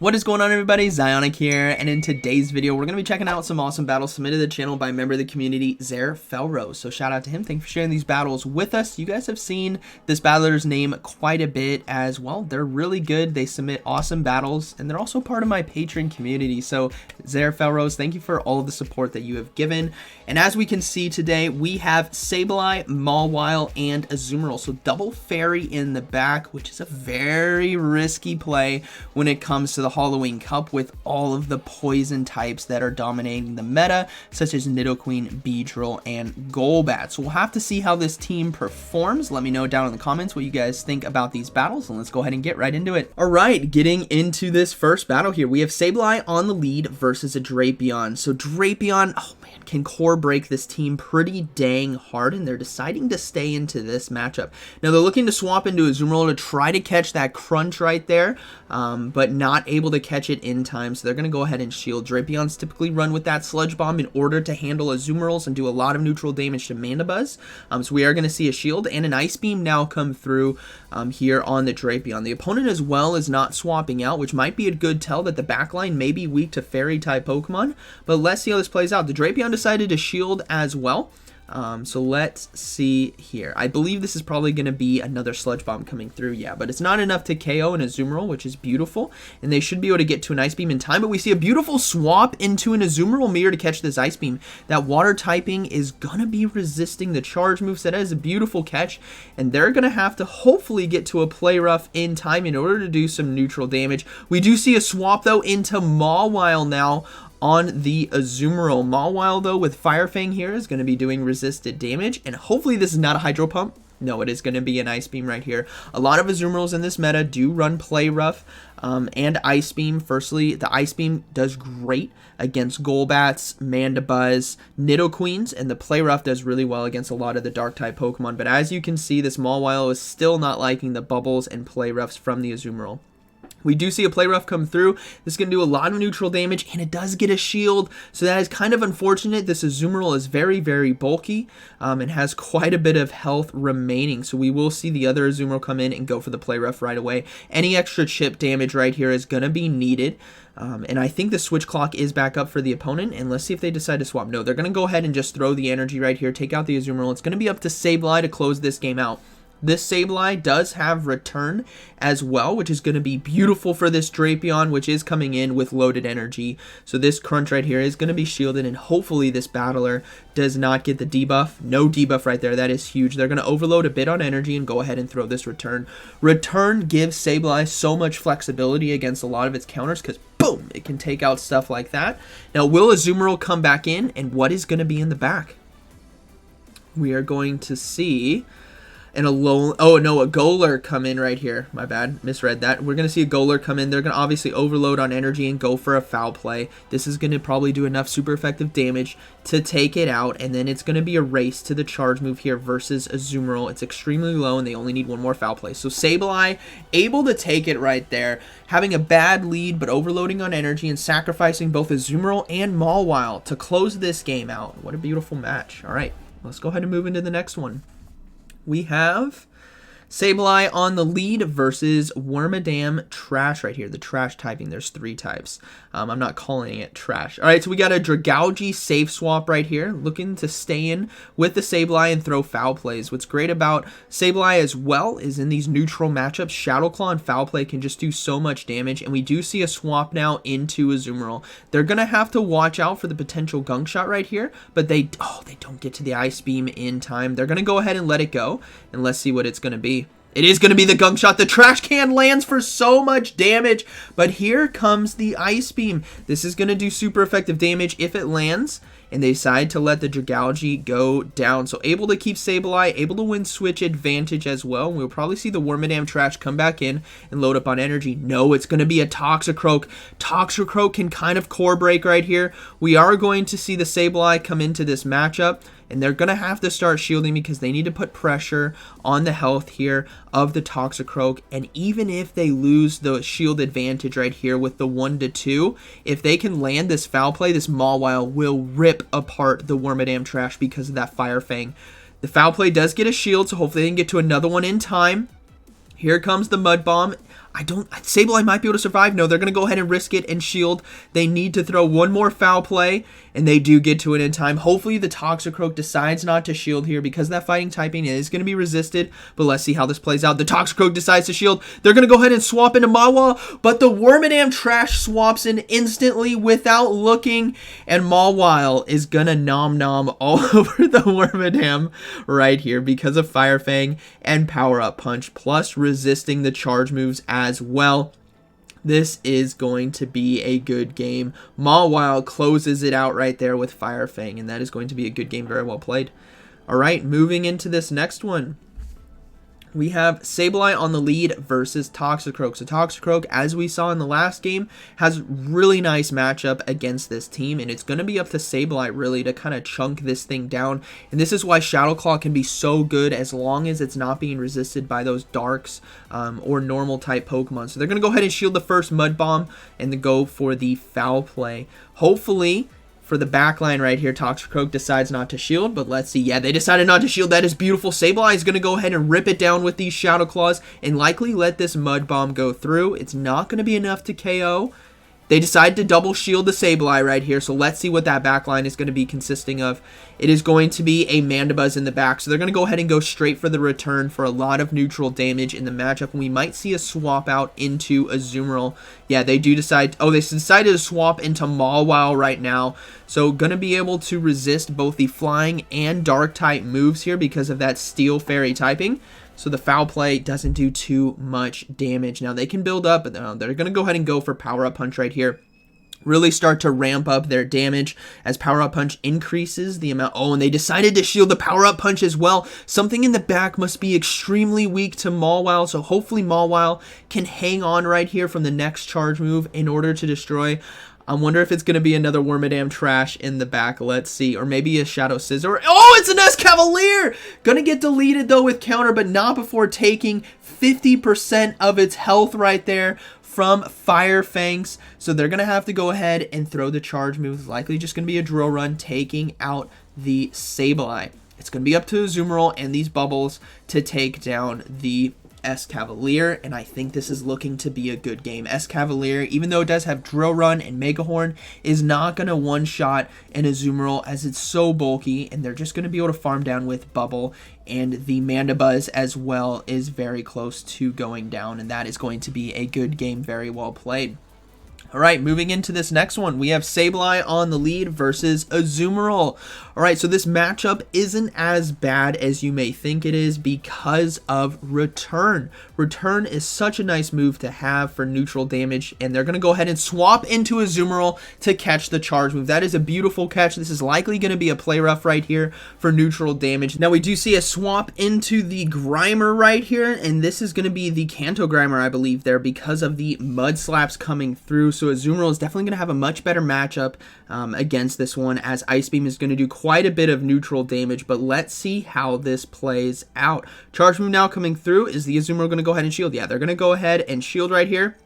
What is going on, everybody? ZyoniK here, and in today's video we're going to be checking out some awesome battles submitted to the channel by a member of the community, ZyoniK. So shout out to him. Thank you for sharing these battles with us. You guys have seen this battler's name quite a bit as well. They're really good. They submit awesome battles, and they're also part of my patron community. So ZyoniK, thank you for all of the support that you have given. And as we can see today, we have Sableye, Mawile, and Azumarill. So double fairy in the back, which is a very risky play when it comes to the Halloween Cup with all of the poison types that are dominating the meta, such as Nidoqueen, Beedrill, and Golbat. So we'll have to see how this team performs. Let me know down in the comments what you guys think about these battles, and let's go ahead and get right into it. All right, getting into this first battle here, we have Sableye on the lead versus a Drapion. So Drapion, oh man, can core break this team pretty dang hard, and they're deciding to stay into this matchup. Now they're looking to swap into Azumarill to try to catch that crunch right there, but not able to catch it in time, so they're going to go ahead and shield. Drapion's typically run with that Sludge Bomb in order to handle Azumarills and do a lot of neutral damage to Mandibuzz. So we are going to see a shield and an Ice Beam now come through here on the Drapion. The opponent as well is not swapping out, which might be a good tell that the backline may be weak to Fairy type Pokemon, but let's see how this plays out. The Drapion decided to shield as well. So let's see here. I believe this is probably going to be another Sludge Bomb coming through, yeah, but it's not enough to KO an Azumarill, which is beautiful, and they should be able to get to an Ice Beam in time, but we see a beautiful swap into an Azumarill mirror to catch this Ice Beam. That water typing is going to be resisting the charge moveset. That is a beautiful catch, and they're going to have to hopefully get to a Play Rough in time in order to do some neutral damage. We do see a swap, though, into Mawile now on the Azumarill. Mawile, though, with Fire Fang here is going to be doing resisted damage, and hopefully this is not a Hydro Pump. No, it is going to be an Ice Beam right here. A lot of Azumarills in this meta do run Play Rough and Ice Beam. Firstly, the Ice Beam does great against Golbats, Mandibuzz, Nidoqueens, and the Play Rough does really well against a lot of the Dark-type Pokemon. But as you can see, this Mawile is still not liking the bubbles and Play Roughs from the Azumarill. We do see a Play Rough come through. This is going to do a lot of neutral damage, and it does get a shield, so that is kind of unfortunate. This Azumarill is very, very bulky and has quite a bit of health remaining, so we will see the other Azumarill come in and go for the Play Rough right away. Any extra chip damage right here is going to be needed, and I think the switch clock is back up for the opponent, and let's see if they decide to swap. No, they're going to go ahead and just throw the energy right here, take out the Azumarill. It's going to be up to Sableye to close this game out. This Sableye does have Return as well, which is going to be beautiful for this Drapion, which is coming in with loaded energy. So this crunch right here is going to be shielded, and hopefully this battler does not get the debuff. No debuff right there. That is huge. They're going to overload a bit on energy and go ahead and throw this Return. Return gives Sableye so much flexibility against a lot of its counters because boom, it can take out stuff like that. Now, will Azumarill come back in, and what is going to be in the back? We are going to see a Golur come in right here. My bad, misread that. We're going to see a Golur come in. They're going to obviously overload on energy and go for a foul play. This is going to probably do enough super effective damage to take it out, and then it's going to be a race to the charge move here versus Azumarill. It's extremely low, and they only need one more foul play. So Sableye able to take it right there, having a bad lead, but overloading on energy and sacrificing both Azumarill and Mawile to close this game out. What a beautiful match. All right, let's go ahead and move into the next one. We have Sableye on the lead versus Wormadam Trash right here. The trash typing, there's 3 types. I'm not calling it trash. All right, so we got a Dragalge safe swap right here, looking to stay in with the Sableye and throw foul plays. What's great about Sableye as well is in these neutral matchups, Shadow Claw and foul play can just do so much damage, and we do see a swap now into Azumarill. They're going to have to watch out for the potential Gunk Shot right here, but they don't get to the Ice Beam in time. They're going to go ahead and let it go, and let's see what it's going to be. It is going to be the Gunk Shot. The Trash Can lands for so much damage, but here comes the Ice Beam. This is going to do super effective damage if it lands, and they decide to let the Dragalge go down. So able to keep Sableye, able to win switch advantage as well. We'll probably see the Wormadam Trash come back in and load up on energy. No, it's going to be a Toxicroak. Toxicroak can kind of core break right here. We are going to see the Sableye come into this matchup, and they're going to have to start shielding because they need to put pressure on the health here of the Toxicroak. And even if they lose the shield advantage right here with the 1-2, if they can land this foul play, this Mawile will rip apart the Wormadam Trash because of that Fire Fang. The foul play does get a shield, so hopefully they can get to another one in time. Here comes the Mud Bomb. Sableye might be able to survive. No, they're going to go ahead and risk it and shield. They need to throw one more foul play, and they do get to it in time. Hopefully the Toxicroak decides not to shield here because that fighting typing is going to be resisted, but let's see how this plays out. The Toxicroak decides to shield. They're going to go ahead and swap into Mawile, but the Wormadam trash swaps in instantly without looking, and Mawile is going to nom all over the Wormadam right here because of Fire Fang and Power Up Punch, plus resisting the charge moves as well. This is going to be a good game. Mawile closes it out right there with Fire Fang, and that is going to be a good game. Very well played. All right, moving into this next one. We have Sableye on the lead versus Toxicroak. So Toxicroak, as we saw in the last game, has really nice matchup against this team, and it's going to be up to Sableye really to kind of chunk this thing down. And this is why Shadow Claw can be so good as long as it's not being resisted by those darks or normal type Pokemon. So they're going to go ahead and shield the first Mud Bomb and then go for the foul play. Hopefully, for the backline right here, Toxicroak decides not to shield, but let's see. Yeah, they decided not to shield. That is beautiful. Sableye is going to go ahead and rip it down with these Shadow Claws and likely let this Mud Bomb go through. It's not going to be enough to KO. They decide to double shield the Sableye right here, so let's see what that backline is going to be consisting of. It is going to be a Mandibuzz in the back, so they're going to go ahead and go straight for the return for a lot of neutral damage in the matchup, and we might see a swap out into Azumarill. Yeah, they do decide, they decided to swap into Mawile right now, so going to be able to resist both the flying and dark type moves here because of that Steel Fairy typing. So the foul play doesn't do too much damage. Now they can build up, but they're going to go ahead and go for Power Up Punch right here. Really start to ramp up their damage as Power Up Punch increases the amount. Oh, and they decided to shield the Power Up Punch as well. Something in the back must be extremely weak to Mawile, so hopefully Mawile can hang on right here from the next charge move in order to destroy. I wonder if it's going to be another Wormadam trash in the back. Let's see. Or maybe a Shadow Scissor. Oh, it's an Escavalier! Going to get deleted, though, with counter, but not before taking 50% of its health right there from Fire Fangs. So they're going to have to go ahead and throw the charge move. Likely just going to be a drill run, taking out the Sableye. It's going to be up to Azumarill and these bubbles to take down the Escavalier, and I think this is looking to be a good game. Escavalier, even though it does have Drill Run and Mega Horn, is not going to one-shot an Azumarill as it's so bulky, and they're just going to be able to farm down with Bubble, and the Mandibuzz as well is very close to going down, and that is going to be a good game. Very well played. All right, moving into this next one, we have Sableye on the lead versus Azumarill. All right, so this matchup isn't as bad as you may think it is because of Return. Return is such a nice move to have for neutral damage, and they're going to go ahead and swap into Azumarill to catch the charge move. That is a beautiful catch. This is likely going to be a play rough right here for neutral damage. Now, we do see a swap into the Grimer right here, and this is going to be the Kanto Grimer, I believe, there because of the Mud Slaps coming through. So Azumarill is definitely going to have a much better matchup against this one, as Ice Beam is going to do quite a bit of neutral damage, but let's see how this plays out. Charge move now coming through. Is the Azumarill going to go ahead and shield? Yeah, they're going to go ahead and shield right here.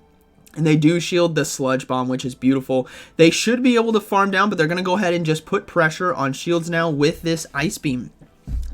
And they do shield the Sludge Bomb, which is beautiful. They should be able to farm down, but they're going to go ahead and just put pressure on shields now with this Ice Beam.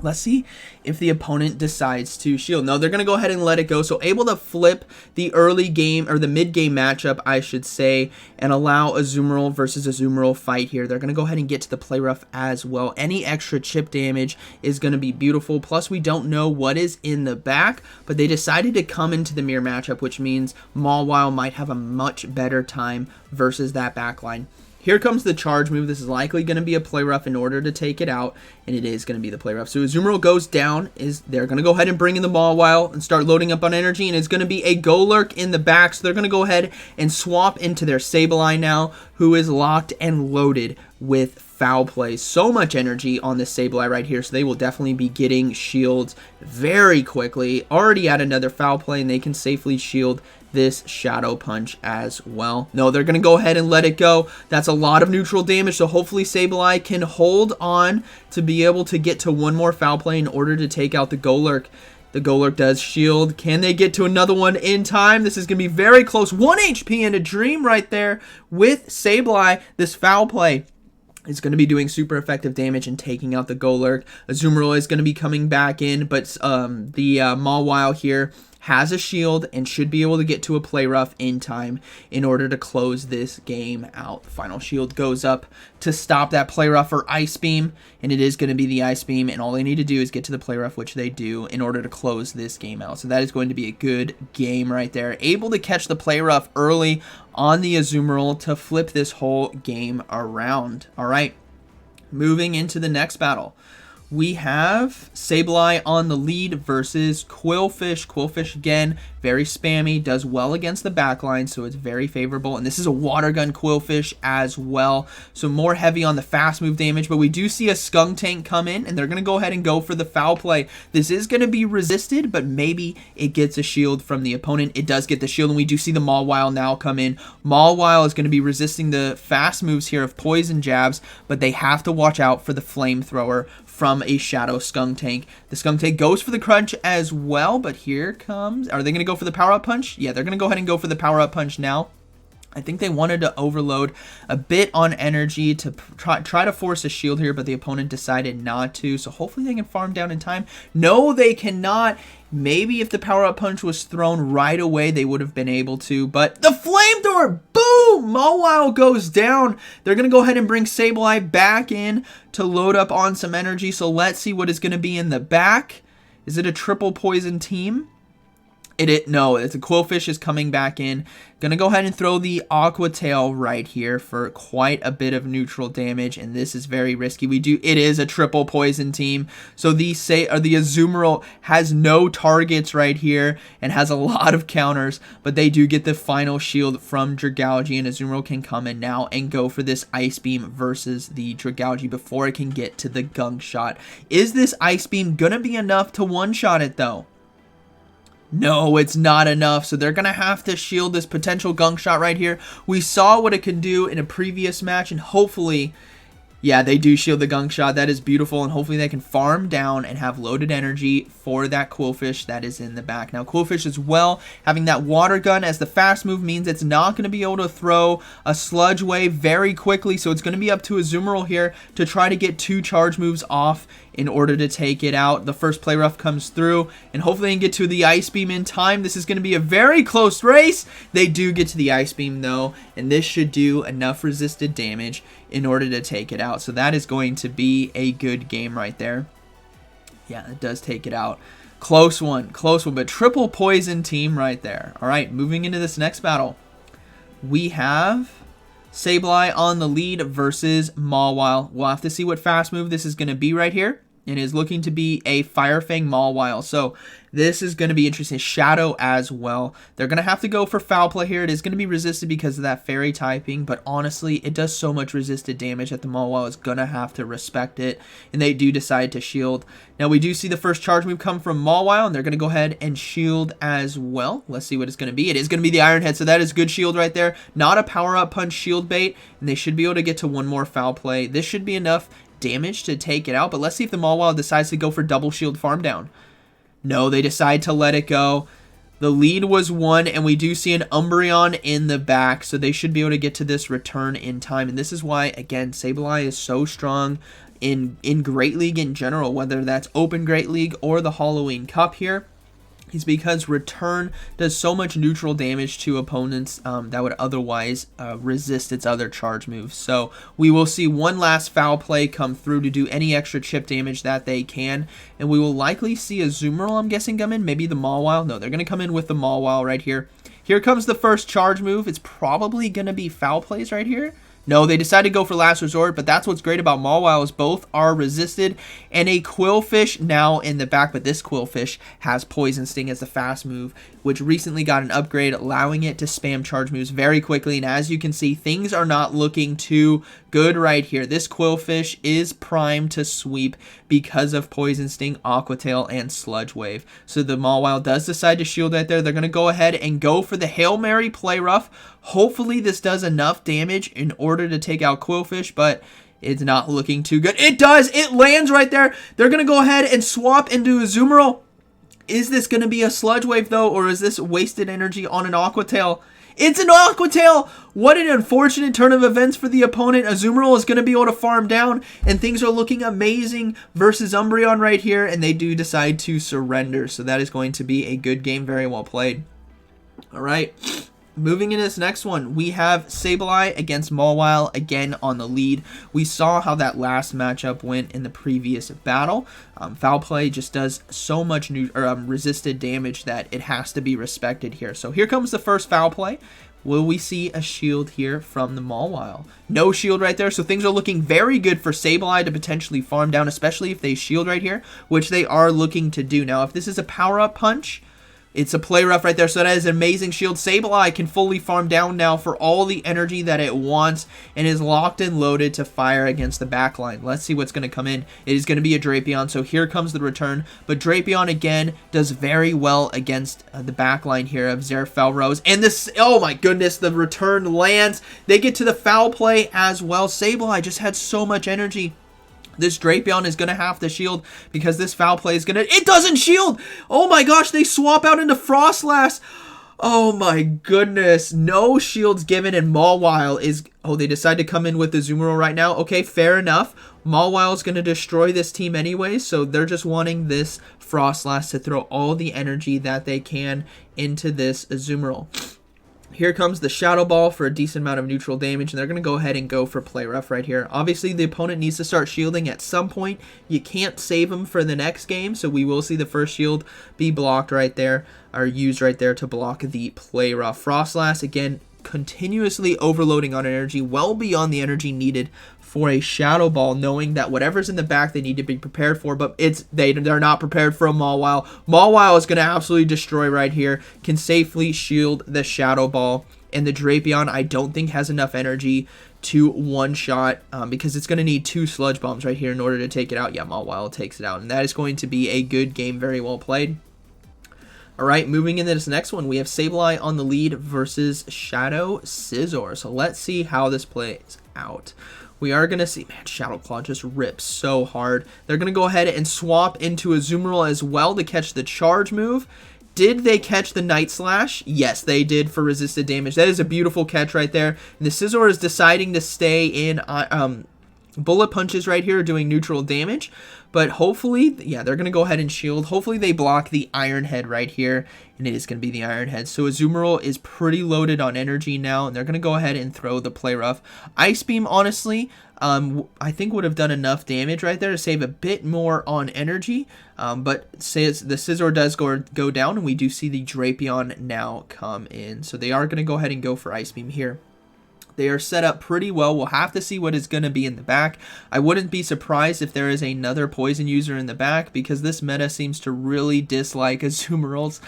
Let's see if the opponent decides to shield. No, they're going to go ahead and let it go. So able to flip the early game, or the mid-game matchup, I should say, and allow Azumarill versus Azumarill fight here. They're going to go ahead and get to the play rough as well. Any extra chip damage is going to be beautiful. Plus, we don't know what is in the back, but they decided to come into the mirror matchup, which means Mawile might have a much better time versus that backline. Here comes the charge move. This is likely going to be a play rough in order to take it out, and it is going to be the play rough. So Azumarill goes down. They're going to go ahead and bring in the Mawile and start loading up on energy, and it's going to be a Golurk in the back. So they're going to go ahead and swap into their Sableye now, who is locked and loaded with foul play. So much energy on this Sableye right here, so they will definitely be getting shields very quickly. Already at another foul play, and they can safely shield this Shadow Punch as well. No, they're going to go ahead and let it go. That's a lot of neutral damage, so hopefully Sableye can hold on to be able to get to one more foul play in order to take out the Golurk. The Golurk does shield. Can they get to another one in time? This is going to be very close. 1 HP and a dream right there with Sableye. This foul play is going to be doing super effective damage and taking out the Golurk. Azumarill is going to be coming back in, but the Mawile here has a shield and should be able to get to a play rough in time in order to close this game out. The final shield goes up to stop that play rough or ice beam, and it is going to be the ice beam, and all they need to do is get to the play rough, which they do, in order to close this game out. So that is going to be a good game right there. Able to catch the play rough early on the Azumarill to flip this whole game around. All right, moving into the next battle. We have Sableye on the lead versus Qwilfish. Qwilfish, again, very spammy, does well against the backline, so it's very favorable. And this is a water gun Qwilfish as well, so more heavy on the fast move damage. But we do see a Skuntank come in, and they're going to go ahead and go for the foul play. This is going to be resisted, but maybe it gets a shield from the opponent. It does get the shield, and we do see the Mawile now come in. Mawile is going to be resisting the fast moves here of poison jabs, but they have to watch out for the flamethrower from a Shadow Skuntank. The Skuntank goes for the crunch as well, but here comes... Are they going to go for the power-up punch? Yeah, they're going to go ahead and go for the power-up punch now. I think they wanted to overload a bit on energy to try to force a shield here, but the opponent decided not to, so hopefully they can farm down in time. No, they cannot. Maybe if the power-up punch was thrown right away, they would have been able to, but the flamethrower, boom! Mawile goes down. They're going to go ahead and bring Sableye back in to load up on some energy, so let's see what is going to be in the back. Is it a triple poison team? No, it's a Qwilfish is coming back in. Gonna go ahead and throw the Aqua Tail right here for quite a bit of neutral damage, and this is very risky. It is a triple poison team, so the Azumarill has no targets right here and has a lot of counters, but they do get the final shield from Dragalge, and Azumarill can come in now and go for this Ice Beam versus the Dragalge before it can get to the Gunk Shot. Is this Ice Beam gonna be enough to one-shot it though? No, it's not enough, so they're going to have to shield this potential Gunk Shot right here. We saw what it could do in a previous match, and hopefully, yeah, they do shield the Gunk Shot. That is beautiful, and hopefully they can farm down and have loaded energy for that Qwilfish that is in the back. Now, Qwilfish as well, having that water gun as the fast move means it's not going to be able to throw a Sludge Wave very quickly, so it's going to be up to Azumarill here to try to get 2 charge moves off in order to take it out. The first play rough comes through, and hopefully they can get to the Ice Beam in time. This is going to be a very close race. They do get to the Ice Beam though, and this should do enough resisted damage in order to take it out. So that is going to be a good game right there. Yeah, it does take it out. Close one, but triple poison team right there. All right, moving into this next battle. We have Sableye on the lead versus Mawile. We'll have to see what fast move this is going to be right here. It is looking to be a Fire Fang Mawile. So this is going to be interesting. Shadow as well. They're going to have to go for foul play here. It is going to be resisted because of that fairy typing, but honestly, it does so much resisted damage that the Mawile is going to have to respect it, and they do decide to shield. Now, we do see the first charge move come from Mawile, and they're going to go ahead and shield as well. Let's see what it's going to be. It is going to be the Iron Head, so that is good shield right there. Not a power-up punch shield bait, and they should be able to get to one more foul play. This should be enough damage to take it out, but let's see if the Mawile decides to go for double shield farm down. No, they decide to let it go. The lead was 1, and we do see an Umbreon in the back, so they should be able to get to this return in time, and this is why, again, Sableye is so strong in Great League in general, whether that's Open Great League or the Halloween Cup here. Is because return does so much neutral damage to opponents that would otherwise resist its other charge moves. So we will see one last foul play come through to do any extra chip damage that they can, and we will likely see a Azumarill, I'm guessing, come in. Maybe the Mawile. No, they're going to come in with the Mawile right here. Here comes the first charge move. It's probably going to be foul plays right here. No, they decided to go for last resort, but that's what's great about Mawile is both are resisted, and a Qwilfish now in the back, but this Qwilfish has Poison Sting as the fast move, which recently got an upgrade, allowing it to spam charge moves very quickly, and as you can see, things are not looking too good right here. This Qwilfish is primed to sweep because of Poison Sting, Aqua Tail, and Sludge Wave. So the Mawile does decide to shield right there. They're going to go ahead and go for the Hail Mary Play Rough. Hopefully this does enough damage in order to take out Qwilfish, but it's not looking too good. It does! It lands right there! They're going to go ahead and swap into Azumarill. Is this going to be a Sludge Wave, though, or is this wasted energy on an Aqua Tail? It's an Aqua Tail! What an unfortunate turn of events for the opponent. Azumarill is going to be able to farm down, and things are looking amazing versus Umbreon right here, and they do decide to surrender. So that is going to be a good game. Very well played. All right. Moving into this next one, we have Sableye against Mawile, again on the lead. We saw how that last matchup went in the previous battle. Foul play just does so much resisted damage that it has to be respected here. So here comes the first foul play. Will we see a shield here from the Mawile? No shield right there, so things are looking very good for Sableye to potentially farm down, especially if they shield right here, which they are looking to do. Now, if this is a power-up punch, it's a play rough right there, so that is an amazing shield. Sableye can fully farm down now for all the energy that it wants and is locked and loaded to fire against the backline. Let's see what's going to come in. It is going to be a Drapion, so here comes the return. But Drapion, again, does very well against the backline here of Felrose. And this, oh my goodness, the return lands. They get to the foul play as well. Sableye just had so much energy. This Drapion is going to have to shield because this foul play is going to... It doesn't shield! Oh my gosh, they swap out into Frostlass. Oh my goodness. No shields given, and Mawile is... Oh, they decide to come in with the Azumarill right now. Okay, fair enough. Mawile is going to destroy this team anyway, so they're just wanting this Frostlass to throw all the energy that they can into this Azumarill. Here comes the Shadow Ball for a decent amount of neutral damage, and they're going to go ahead and go for play rough right here. Obviously, the opponent needs to start shielding at some point. You can't save them for the next game, so we will see the first shield be blocked right there, or used right there to block the play rough. Frostlass, again, continuously overloading on energy, well beyond the energy needed for a Shadow Ball, knowing that whatever's in the back they need to be prepared for, but they're not prepared for a Mawile. Mawile is going to absolutely destroy right here, can safely shield the Shadow Ball, and the Drapion I don't think has enough energy to one-shot because it's going to need 2 Sludge Bombs right here in order to take it out. Yeah, Mawile takes it out, and that is going to be a good game, very well played. Alright, moving into this next one, we have Sableye on the lead versus Shadow Scizor. So let's see how this plays out. We are going to see, man, Shadow Claw just rips so hard. They're going to go ahead and swap into Azumarill as well to catch the charge move. Did they catch the Night Slash? Yes, they did for resisted damage. That is a beautiful catch right there. And the Scizor is deciding to stay in bullet punches right here, doing neutral damage. But hopefully, yeah, they're going to go ahead and shield. Hopefully they block the Iron Head right here, and it is going to be the Iron Head. So Azumarill is pretty loaded on energy now, and they're going to go ahead and throw the play rough. Ice Beam, honestly, I think would have done enough damage right there to save a bit more on energy. But the Scizor does go down, and we do see the Drapion now come in. So they are going to go ahead and go for Ice Beam here. They are set up pretty well. We'll have to see what is going to be in the back. I wouldn't be surprised if there is another poison user in the back because this meta seems to really dislike Azumarills.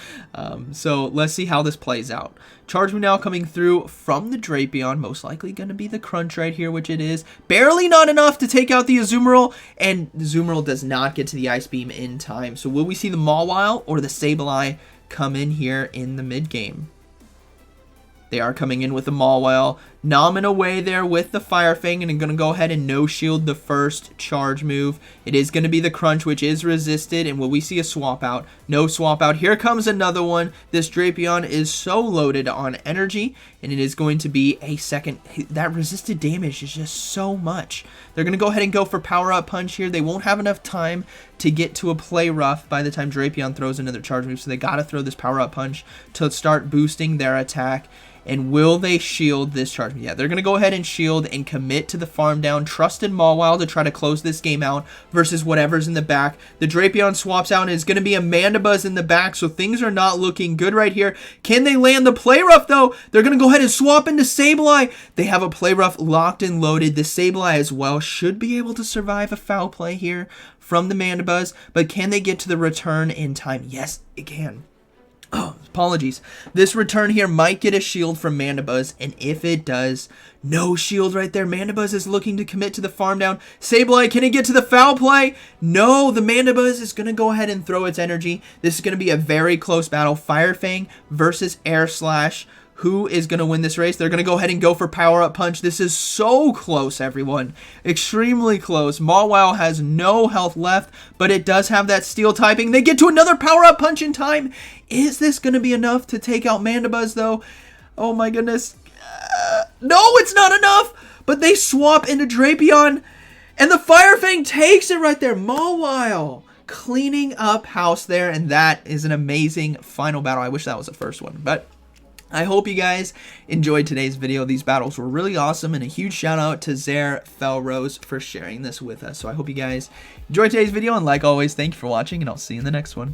So let's see how this plays out. Charge Move now coming through from the Drapion. Most likely going to be the Crunch right here, which it is. Barely not enough to take out the Azumarill, and the Azumarill does not get to the Ice Beam in time. So will we see the Mawile or the Sableye come in here in the mid game? They are coming in with the Mawile, nomming away there with the Fire Fang, and I'm going to go ahead and no-shield the first charge move. It is going to be the Crunch, which is resisted, and will we see a swap out? No swap out. Here comes another one. This Drapion is so loaded on energy, and it is going to be a second. That resisted damage is just so much. They're going to go ahead and go for Power-Up Punch here. They won't have enough time to get to a play rough by the time Drapion throws another charge move, so they got to throw this Power-Up Punch to start boosting their attack. And will they shield this charge? Yeah, they're going to go ahead and shield and commit to the farm down. Trust in Mawile to try to close this game out versus whatever's in the back. The Drapion swaps out and it's going to be a Mandibuzz in the back, so things are not looking good right here. Can they land the play rough though? They're going to go ahead and swap into Sableye. They have a play rough locked and loaded. The Sableye as well should be able to survive a foul play here from the Mandibuzz, but can they get to the return in time? Yes, it can. Oh, apologies. This return here might get a shield from Mandibuzz, and if it does, no shield right there. Mandibuzz is looking to commit to the farm down. Sableye, can it get to the foul play? No, the Mandibuzz is going to go ahead and throw its energy. This is going to be a very close battle. Fire Fang versus Air Slash. Who is going to win this race? They're going to go ahead and go for Power-Up Punch. This is so close, everyone. Extremely close. Mawile has no health left, but it does have that Steel typing. They get to another Power-Up Punch in time. Is this going to be enough to take out Mandibuzz, though? Oh my goodness. No, it's not enough. But they swap into Drapion. And the Fire Fang takes it right there. Mawile cleaning up house there. And that is an amazing final battle. I wish that was the first one. But I hope you guys enjoyed today's video. These battles were really awesome. And a huge shout out to ZyoniK for sharing this with us. So I hope you guys enjoyed today's video. And like always, thank you for watching. And I'll see you in the next one.